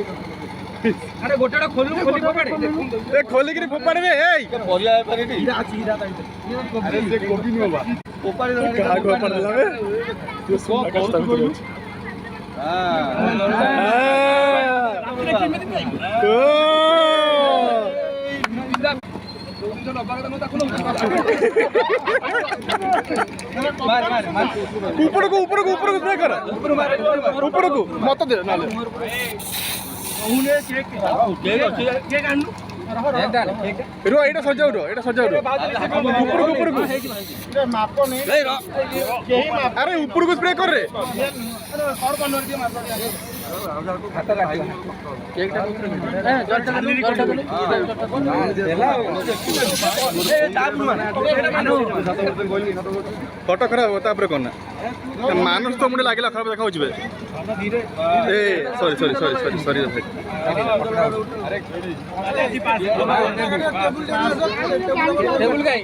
अरे गोटा खोलू खोली फोपाड़े ए खोली के फोपाड़े रे ए परिया पारे नी हीरा अछि हीरा ताई अरे से कोबी नो बा फोपाड़े का फोपाड़े लावे तू सो कष्ट करू हां ऊपर को स्प्रे कर ऊपर को मत दे नाले उन्हें केक केक आनु रो एटा सजाउ ऊपर को माप नहीं केही माप अरे ऊपर को स्प्रे कर रे और बनर दिए माप खाता रख केक टा फोटो खराब होता पर कोना मानुष तो मुंडे लागला खराब देखाउ छिबे ए सॉरी टेबल काई